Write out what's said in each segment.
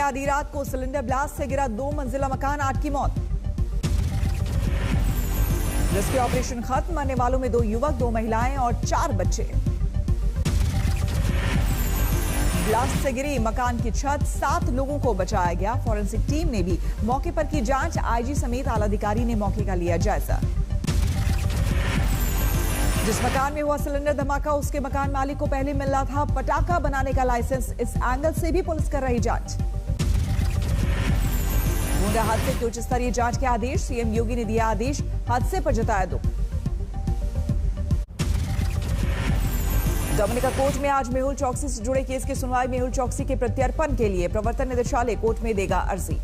आधी रात को सिलेंडर ब्लास्ट से गिरा 2 मंजिला मकान, 8 की मौत। रेस्क्यू ऑपरेशन खत्म, मरने वालों में 2 युवक, 2 महिलाएं और 4 बच्चे। ब्लास्ट से गिरी मकान की छत, 7 लोगों को बचाया गया। फॉरेंसिक टीम ने भी मौके पर की जांच। आईजी समेत आला अधिकारी ने मौके का लिया जायजा। जिस मकान में हुआ सिलेंडर धमाका, उसके मकान मालिक को पहले मिलना था पटाखा बनाने का लाइसेंस। इस एंगल से भी पुलिस कर रही जांच। गोंडा हादसे की उच्च स्तरीय जांच के आदेश, सीएम योगी ने दिया आदेश, हादसे पर जताया दुख। डोमिनिका कोर्ट में आज मेहुल चौकसी से जुड़े केस की सुनवाई। मेहुल चौकसी के प्रत्यर्पण के लिए प्रवर्तन निदेशालय कोर्ट में देगा अर्जी।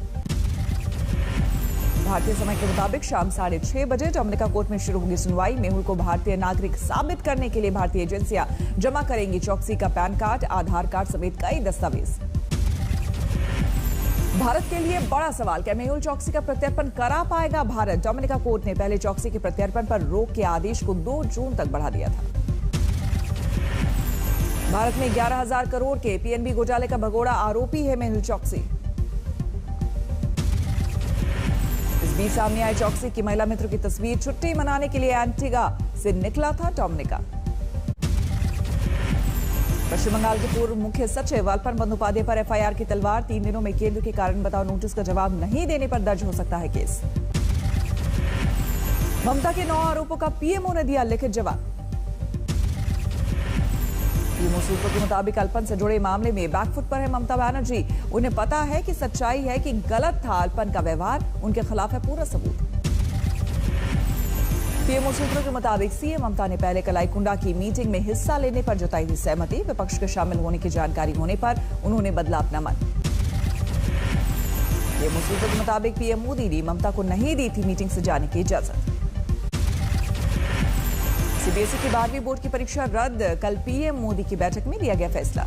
भारतीय समय के मुताबिक शाम 6:30 बजे डोमिनिका कोर्ट में शुरू होगी सुनवाई। मेहुल को भारतीय नागरिक साबित करने के लिए भारतीय एजेंसियां जमा करेंगी चौकसी का पैन कार्ड, आधार कार्ड समेत कई दस्तावेज। भारत के लिए बड़ा सवाल, क्या मेहुल चौकसी का प्रत्यर्पण करा पाएगा भारत? डोमिनिका कोर्ट ने पहले चौकसी के प्रत्यर्पण पर रोक के आदेश को 2 जून तक बढ़ा दिया था। भारत में 11,000 करोड़ के पीएनबी घोटाले का भगोड़ा, आरोपी है मेहुल चौकसी। इस बीच सामने आई चौकसी की महिला मित्र की तस्वीर। छुट्टी मनाने के लिए एंटीगा से निकला था डोमिनिका। पश्चिम बंगाल के पूर्व मुख्य सचिव अल्पन बंदोपाध्याय पर एफआईआर की तलवार। 3 दिनों में केंद्र के कारण बताओ नोटिस का जवाब नहीं देने पर दर्ज हो सकता है केस। ममता के 9 आरोपों का पीएमओ ने दिया लिखित जवाब। पीएमओ सूत्रों के मुताबिक अल्पन से जुड़े मामले में बैकफुट पर है ममता बनर्जी। उन्हें पता है कि सच्चाई है कि गलत था अल्पन का व्यवहार, उनके खिलाफ है पूरा सबूत। पीएमओ सूत्रों के मुताबिक सीएम ममता ने पहले कलाईकुंडा की मीटिंग में हिस्सा लेने पर जताई थी सहमति। विपक्ष के शामिल होने की जानकारी होने पर उन्होंने बदला अपना मन। पीएमओ सूत्रों के मुताबिक पीएम मोदी ने ममता को नहीं दी थी मीटिंग से जाने की इजाजत। सीबीएसई की 12वीं बोर्ड की परीक्षा रद्द, कल पीएम मोदी की बैठक में लिया गया फैसला।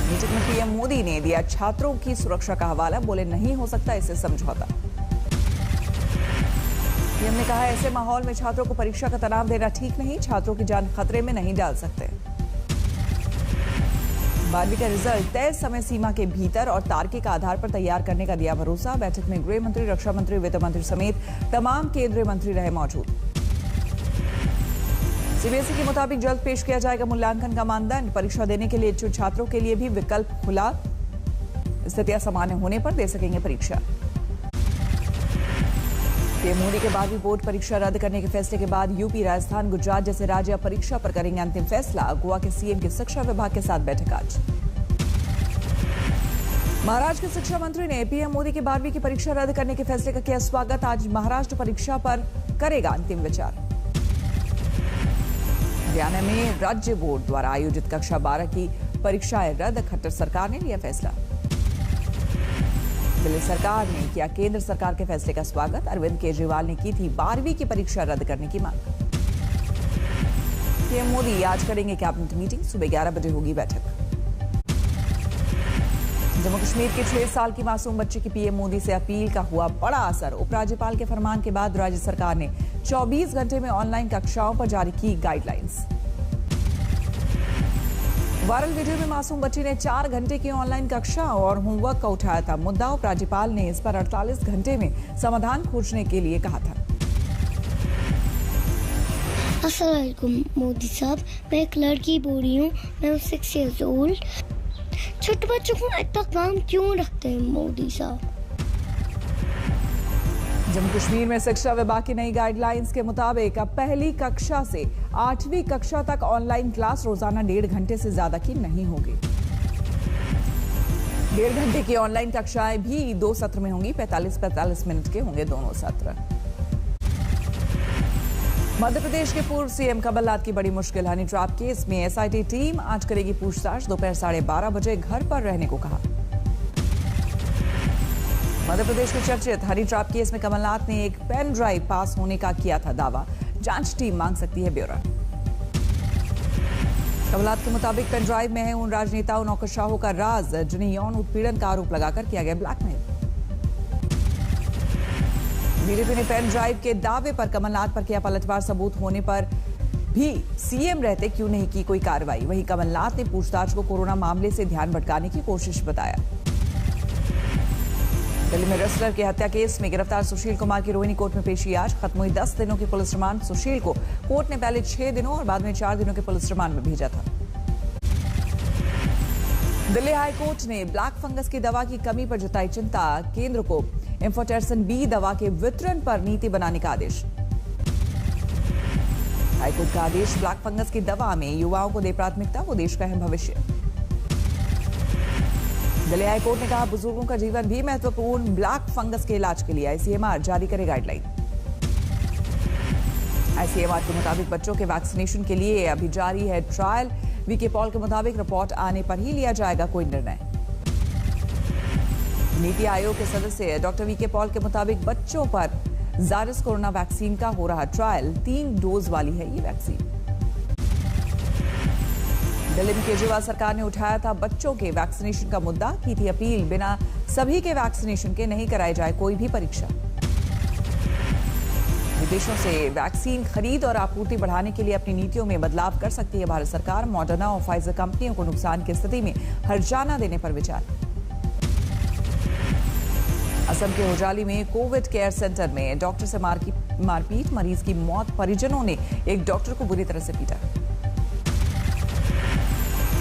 मीटिंग में पीएम मोदी ने दिया छात्रों की सुरक्षा का हवाला, बोले नहीं हो सकता इससे समझौता। पीएम ने कहा ऐसे माहौल में छात्रों को परीक्षा का तनाव देना ठीक नहीं, छात्रों की जान खतरे में नहीं डाल सकते। 12वीं का रिजल्ट तय समय सीमा के भीतर और तार्किक आधार पर तैयार करने का दिया भरोसा। बैठक में गृह मंत्री, रक्षा मंत्री, वित्त मंत्री समेत तमाम केंद्रीय मंत्री रहे मौजूद। सीबीएसई के मुताबिक जल्द पेश किया जाएगा मूल्यांकन का मानदंड। परीक्षा देने के लिए इच्छुक छात्रों के लिए भी विकल्प खुला, स्थितियां सामान्य होने पर दे सकेंगे परीक्षा। पीएम मोदी के 12वीं बोर्ड परीक्षा रद्द करने के फैसले के बाद यूपी, राजस्थान, गुजरात जैसे राज्य परीक्षा पर करेंगे अंतिम फैसला। गोवा के सीएम की शिक्षा विभाग के साथ बैठक आज। महाराष्ट्र के शिक्षा मंत्री ने पीएम मोदी की 12वीं की परीक्षा रद्द करने के फैसले का किया स्वागत। आज महाराष्ट्र परीक्षा पर करेगा अंतिम विचार। हरियाणा में राज्य बोर्ड द्वारा आयोजित कक्षा 12 की परीक्षाएं रद्द, खट्टर सरकार ने लिया फैसला। दिल्ली सरकार ने किया केंद्र सरकार के फैसले का स्वागत। अरविंद केजरीवाल ने की थी 12वीं की परीक्षा रद्द करने की मांग। पीएम मोदी आज करेंगे कैबिनेट मीटिंग, सुबह 11 बजे होगी बैठक। जम्मू कश्मीर के 6 साल की मासूम बच्ची की पीएम मोदी से अपील का हुआ बड़ा असर। उपराज्यपाल के फरमान के बाद राज्य सरकार ने 24 घंटे में ऑनलाइन कक्षाओं पर जारी की गाइडलाइंस। वायरल वीडियो में मासूम बच्ची ने 4 घंटे की ऑनलाइन कक्षा और होमवर्क का उठाया था मुद्दा। उपराज्यपाल ने इस पर 48 घंटे में समाधान खोजने के लिए कहा था। अस्सलाम वालेकुम मोदी साहब, मैं एक लड़की बोल रही हूँ, मैं 6 years old। छोटे बच्चों को इतना काम क्यों रखते हैं मोदी साहब? जम्मू कश्मीर में शिक्षा विभाग की नई गाइडलाइंस के मुताबिक अब पहली कक्षा से 8वीं कक्षा तक ऑनलाइन क्लास रोजाना 1.5 घंटे से ज्यादा की नहीं होगी। 1.5 घंटे की ऑनलाइन कक्षाएं भी 2 सत्र में होंगी। 45-45 मिनट के होंगे दोनों सत्र। मध्य प्रदेश के पूर्व सीएम कमलनाथ की बड़ी मुश्किल, हनी ट्रैप केस में एसआईटी टीम आज करेगी पूछताछ। दोपहर 12:30 बजे घर पर रहने को कहा। मध्य प्रदेश के चर्चित हनी ट्रैप केस में कमलनाथ ने एक पेन ड्राइव पास होने का किया था दावा। जांच टीम मांग सकती है ब्यौरा। कमलनाथ के मुताबिक पेन ड्राइव में है उन राजनेताओं, नौकरशाहों का राज जिन्हें यौन उत्पीड़न का आरोप लगाकर किया गया ब्लैकमेल। बीजेपी ने पेन ड्राइव के दावे पर कमलनाथ पर किया पलटवार। सबूत होने पर भी सीएम रहते क्यों नहीं की कोई कार्रवाई। वहीं कमलनाथ ने पूछताछ को कोरोना मामले से ध्यान भटकाने की कोशिश बताया। दिल्ली में रेसलर की हत्या केस में गिरफ्तार सुशील कुमार की रोहिणी कोर्ट में पेशी आज। खत्म हुई 10 दिनों की पुलिस रिमांड। सुशील को कोर्ट ने पहले 6 दिनों और बाद में 4 दिनों के पुलिस रिमांड में भेजा था। दिल्ली हाईकोर्ट ने ब्लैक फंगस की दवा की कमी पर जताई चिंता। केंद्र को एम्फोटेरसन बी दवा के वितरण पर नीति बनाने का आदेश। हाईकोर्ट का आदेश, ब्लैक फंगस की दवा में युवाओं को दे प्राथमिकता, वो देश का अहम भविष्य। दिल्ली हाईकोर्ट ने कहा बुजुर्गों का जीवन भी महत्वपूर्ण, ब्लैक फंगस के इलाज के लिए आईसीएमआर जारी करे गाइडलाइन। आईसीएमआर के मुताबिक बच्चों के वैक्सीनेशन के लिए अभी जारी है ट्रायल। वीके पॉल के मुताबिक रिपोर्ट आने पर ही लिया जाएगा कोई निर्णय। नीति आयोग के सदस्य डॉक्टर वीके पॉल के मुताबिक बच्चों पर जारिस कोरोना वैक्सीन का हो रहा ट्रायल 3 डोज वाली है ये वैक्सीन। दिल्ली में केजरीवाल सरकार ने उठाया था बच्चों के वैक्सीनेशन का मुद्दा, की थी अपील बिना सभी के वैक्सीनेशन के नहीं कराई जाए कोई भी परीक्षा। विदेशों से वैक्सीन खरीद और आपूर्ति बढ़ाने के लिए अपनी नीतियों में बदलाव कर सकती है भारत सरकार। मॉडर्ना और फाइजर कंपनियों को नुकसान की स्थिति में हर्जाना देने पर विचार। असम के होजाली में कोविड केयर सेंटर में डॉक्टर से मारपीट, मरीज की मौत, परिजनों ने एक डॉक्टर को बुरी तरह से पीटा।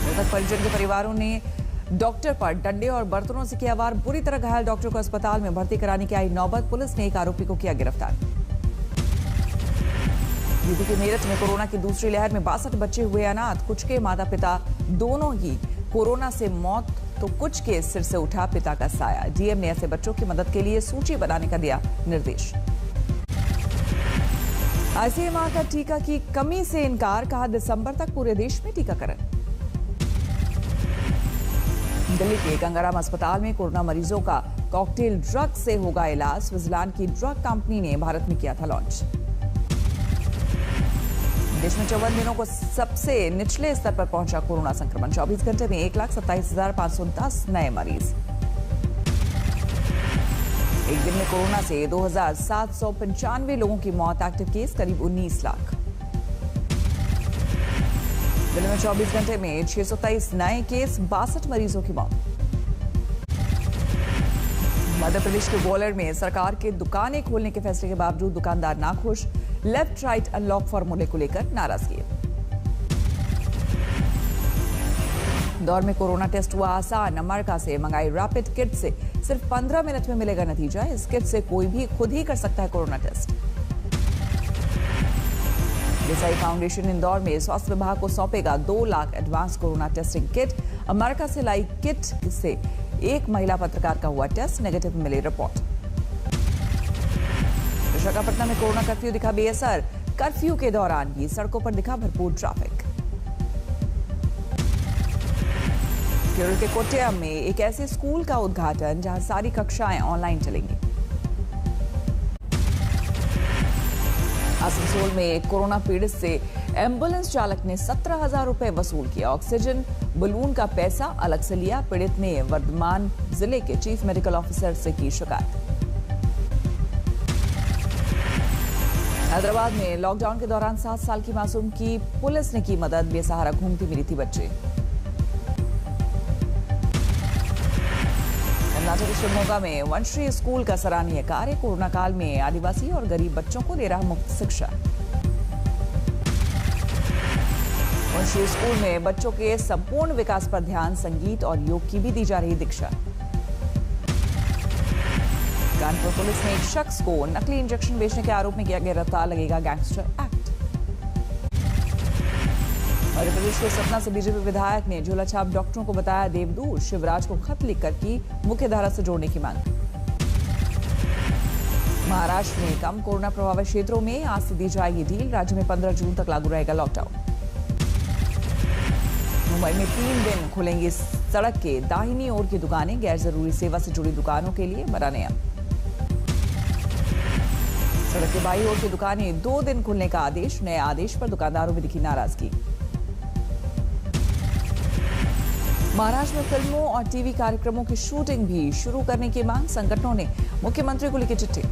मृतक परिजन के परिवारों ने डॉक्टर पर डंडे और बर्तनों से किया वार। बुरी तरह घायल डॉक्टर को अस्पताल में भर्ती कराने की आई नौबत। पुलिस ने एक आरोपी को किया गिरफ्तार। यूपी के मेरठ में कोरोना की दूसरी लहर में 62 बच्चे हुए अनाथ। कुछ के माता पिता दोनों ही कोरोना से मौत, तो कुछ के सिर से उठा पिता का साया। डीएम ने ऐसे बच्चों की मदद के लिए सूची बनाने का दिया निर्देश। आईसीएमआर का टीका की कमी से इनकार, कहा दिसंबर तक पूरे देश में टीकाकरण। दिल्ली के गंगाराम अस्पताल में कोरोना मरीजों का कॉकटेल ड्रग से होगा इलाज। स्विट्जरलैंड की ड्रग कंपनी ने भारत में किया था लॉन्च। देश में 54 दिनों को सबसे निचले स्तर पर पहुंचा कोरोना संक्रमण। 24 घंटे में 1,27,510 नए मरीज। एक दिन में कोरोना से 2,795 लोगों की मौत। एक्टिव केस करीब 19 लाख। दिल्ली में 24 घंटे में 623 नए केस, 62 मरीजों की मौत। मध्य प्रदेश के ग्वालियर में सरकार के दुकानें खोलने के फैसले के बावजूद दुकानदार नाखुश। लेफ्ट राइट अनलॉक फॉर्मूले को लेकर नाराजगी। दौर में कोरोना टेस्ट हुआ आसान। अमेरिका से मंगाई रैपिड किट से सिर्फ 15 मिनट में मिलेगा नतीजा। इस किट से कोई भी खुद ही कर सकता है corona test. Desai foundation Indore में स्वास्थ्य विभाग को सौंपेगा 2 lakh advance corona testing kit. America से लाई किट से एक महिला पत्रकार का हुआ टेस्ट, नेगेटिव मिली रिपोर्ट। विशाखापट्टनम में कोरोना कर्फ्यू दिखा बेअसर। कर्फ्यू के दौरान भी सड़कों पर दिखा भरपूर ट्रैफिक। केरल के कोट्टयम में एक ऐसे स्कूल का उद्घाटन जहां सारी कक्षाएं ऑनलाइन चलेंगी। आसनसोल में एक कोरोना पीड़ित से एम्बुलेंस चालक ने 17,000 रुपए वसूल किया। ऑक्सीजन बलून का पैसा अलग से लिया। पीड़ित ने वर्धमान जिले के चीफ मेडिकल ऑफिसर से की शिकायत। हैदराबाद में लॉकडाउन के दौरान 7 साल की मासूम की पुलिस ने की मदद। बेसहारा घूमती मिली थी बच्चे। कर्नाटक के शिवमोगा में वंशरी स्कूल का सराहनीय कार्य। कोरोना काल में आदिवासी और गरीब बच्चों को दे रहा मुफ्त शिक्षा। वंशरी स्कूल में बच्चों के संपूर्ण विकास पर ध्यान, संगीत और योग की भी दी जा रही दीक्षा। कानपुर पुलिस ने एक शख्स को नकली इंजेक्शन बेचने के आरोप में किया गिरफ्तार। लगेगा गैंगस्टर एक्ट। मध्य प्रदेश के सतना से बीजेपी विधायक ने झोलाछाप डॉक्टरों को बताया देवदूत। शिवराज को खत लिखकर की मुख्यधारा से जोड़ने की मांग। महाराष्ट्र में कम कोरोना प्रभावित क्षेत्रों में आज से दी जाएगी ढील। राज्य में 15 जून तक लागू रहेगा लॉकडाउन। मुंबई में 3 दिन खुलेंगी सड़क के दाहिनी ओर की दुकानें। गैर जरूरी सेवा से जुड़ी दुकानों के लिए बड़ा नियम। सड़क के बाईं ओर की दुकानें 2 दिन खुलने का आदेश। नए आदेश पर दुकानदारों में दिखी नाराजगी। महाराष्ट्र में फिल्मों और टीवी कार्यक्रमों की शूटिंग भी शुरू करने की मांग। संगठनों ने मुख्यमंत्री को लिखी चिट्ठी।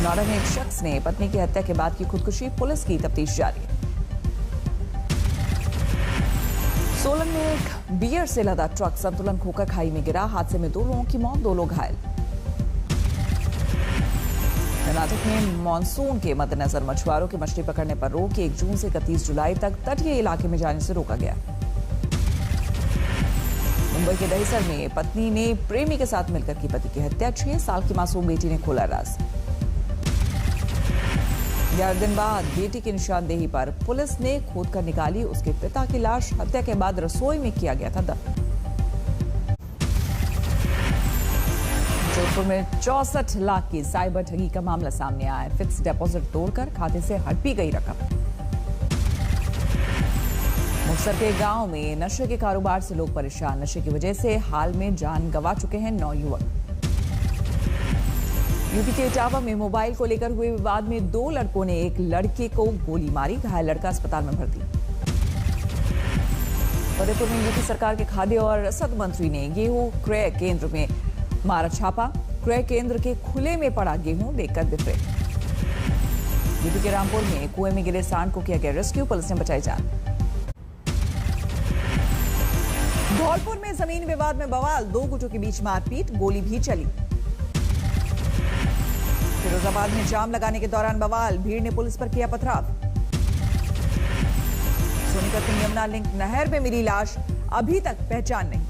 नोएडा में एक शख्स ने पत्नी की हत्या के बाद की खुदकुशी, पुलिस की तफ्तीश जारी है। सोलन में एक बियर से लदा ट्रक संतुलन खोकर खाई में गिरा। हादसे में 2 लोगों की मौत, 2 लोग घायल। कर्नाटक में मानसून के मद्देनजर मछुआरों के मछली पकड़ने पर रोक 1 जून से 31 जुलाई तक तटीय इलाके में जाने से रोका गया। मुंबई के दहिसर में पत्नी ने प्रेमी के साथ मिलकर की पति की हत्या। 6 साल की मासूम बेटी ने खोला राज। 11 दिन बाद बेटी की निशानदेही पर पुलिस ने खोदकर निकाली उसके पिता की लाश। हत्या के बाद रसोई में किया गया था दफन। जोधपुर में 64 लाख की साइबर ठगी का मामला सामने आया है। फिक्स डिपॉजिट तोड़कर खाते से हड़पी गई रकम। मुक्तसर के गांव में नशे के कारोबार से लोग परेशान। नशे की वजह से हाल में जान गंवा चुके हैं 9 युवक। यूपी के इटावा में मोबाइल को लेकर हुए विवाद में 2 लड़कों ने एक लड़के को गोली मारी। घायल लड़का अस्पताल में भर्ती। फतेहपुर में यूपी सरकार के खाद्य और रसद मंत्री ने गेहूं क्रय केंद्र में मारा छापा। क्रय केंद्र के खुले में पड़ा गेहूं देखकर बिफरे। यूपी के रामपुर में कुएं में गिरे सांड को किया गया रेस्क्यू, पुलिस ने बचाई जान। धौलपुर में जमीन विवाद में बवाल, 2 गुटों के बीच मारपीट, गोली भी चली। फिरोजाबाद में जाम लगाने के दौरान बवाल, भीड़ ने पुलिस पर किया पथराव। सोनीपत में यमुना लिंक नहर में मिली लाश, अभी तक पहचान नहीं।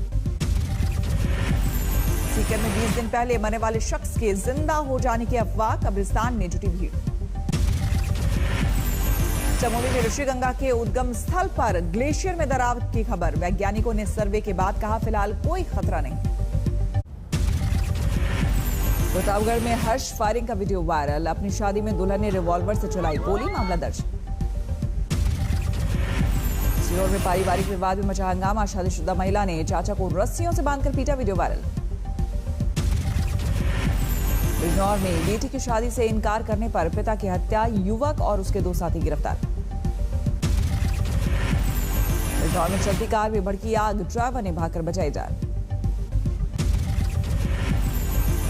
सीकर में 20 दिन पहले मरने वाले शख्स के जिंदा हो जाने की अफवाह, कब्रिस्तान में जुटी भीड़। चमोली में ऋषिगंगा के उद्गम स्थल पर ग्लेशियर में दरार की खबर। वैज्ञानिकों ने सर्वे के बाद कहा फिलहाल कोई खतरा नहीं। प्रतापगढ़ में हर्ष फायरिंग का वीडियो वायरल। अपनी शादी में दुल्हन ने रिवॉल्वर से चलाई गोली, मामला दर्ज। सीहोर में पारिवारिक विवाद में मचा हंगामा। शादीशुदा महिला ने चाचा को रस्सियों से बांधकर पीटा, वीडियो वायरल। बिजनौर में बेटी की शादी से इनकार करने पर पिता की हत्या, युवक और उसके 2 साथी गिरफ्तार। बिजनौर में चलती कार में भड़की आग, ड्राइवर ने भागकर बचाई जान।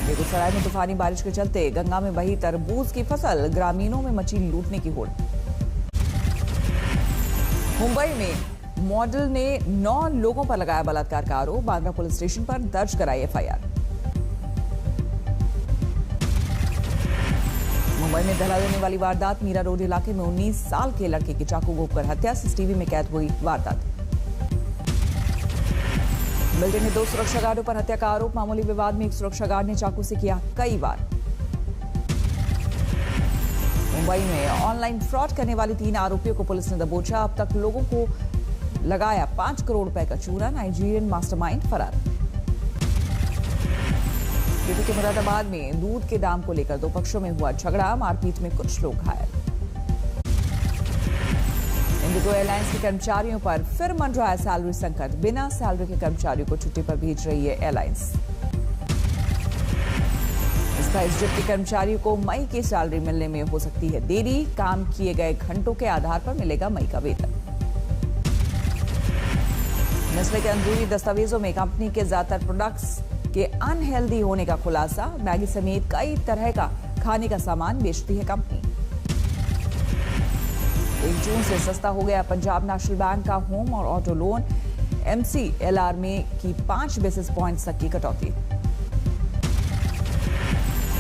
बेगूसराय में तूफानी बारिश के चलते गंगा में बही तरबूज की फसल, ग्रामीणों में मची लूटने की होड़। मुंबई में मॉडल ने 9 लोगों पर लगाया बलात्कार का आरोप। बांद्रा पुलिस स्टेशन पर दर्ज कराई FIR। मुंबई में दहला देने वाली वारदात, मीरा रोड इलाके में 19 साल के लड़के की चाकू घोंपकर हत्या। CCTV में कैद हुई वारदात। बिल्डिंग में 2 सुरक्षा गार्डों पर हत्या का आरोप। मामूली विवाद में एक सुरक्षा गार्ड ने चाकू से किया कई वार। मुंबई में ऑनलाइन फ्रॉड करने वाले 3 आरोपियों को पुलिस ने दबोचा। अब तक लोगों को लगाया 5 करोड़ रुपए का चूना। नाइजीरियन मास्टरमाइंड फरार। यूपी के मुरादाबाद में दूध के दाम को लेकर 2 पक्षों में हुआ झगड़ा। मारपीट में कुछ लोग घायल। इंडिगो एयरलाइंस के कर्मचारियों पर फिर मंडराया सैलरी संकट। बिना सैलरी के कर्मचारियों को छुट्टी पर भेज रही है एयरलाइंस। स्पाइस जेट के कर्मचारियों को मई की सैलरी मिलने में हो सकती है देरी। काम किए गए घंटों के आधार पर मिलेगा मई का वेतन। नेस्ले के अंदरूनी दस्तावेजों में कंपनी के ज्यादातर प्रोडक्ट्स के अनहेल्दी होने का खुलासा। मैगी समेत कई तरह का खाने का सामान बेचती है कंपनी। 1 जून से सस्ता हो गया पंजाब नेशनल बैंक का होम और ऑटो लोन। MCLR में की 5 बेसिस पॉइंट्स तक की कटौती।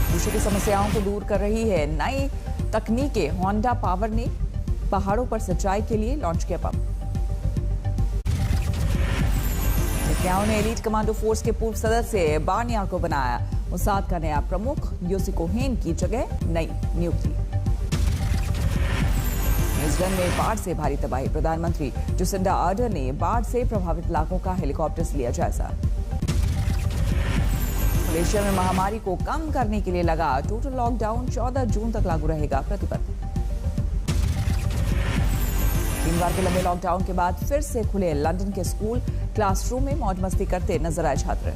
कृषि की समस्याओं को दूर कर रही है नई तकनीकें। होंडा पावर ने पहाड़ों पर सिंचाई के लिए लॉन्च किया पंप। नेतन्याहू ने एलीट कमांडो फोर्स के पूर्व सदस्य बार्नियार को बनाया मोसाद का नया प्रमुख। योसी कोहेन की जगह नई नियुक्ति। न्यूजीलैंड में बाढ़ से भारी तबाही। प्रधानमंत्री जसिंडा आर्डर्न ने बाढ़ से प्रभावित इलाकों का हेलीकॉप्टर से लिया जायजा। मलेशिया में महामारी को कम करने के लिए लगा टोटल लॉकडाउन। 14 जून तक लागू रहेगा प्रतिबंध। 3 बार के लंबे लॉकडाउन के बाद फिर से खुले लंदन के स्कूल। क्लासरूम में मौज मस्ती करते नजर आए छात्र।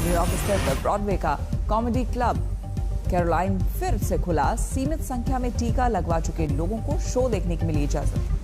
न्यूयॉर्क स्थित ब्रॉडवे का कॉमेडी क्लब कैरोलाइन फिर से खुला। सीमित संख्या में टीका लगवा चुके लोगों को शो देखने की मिली इजाजत।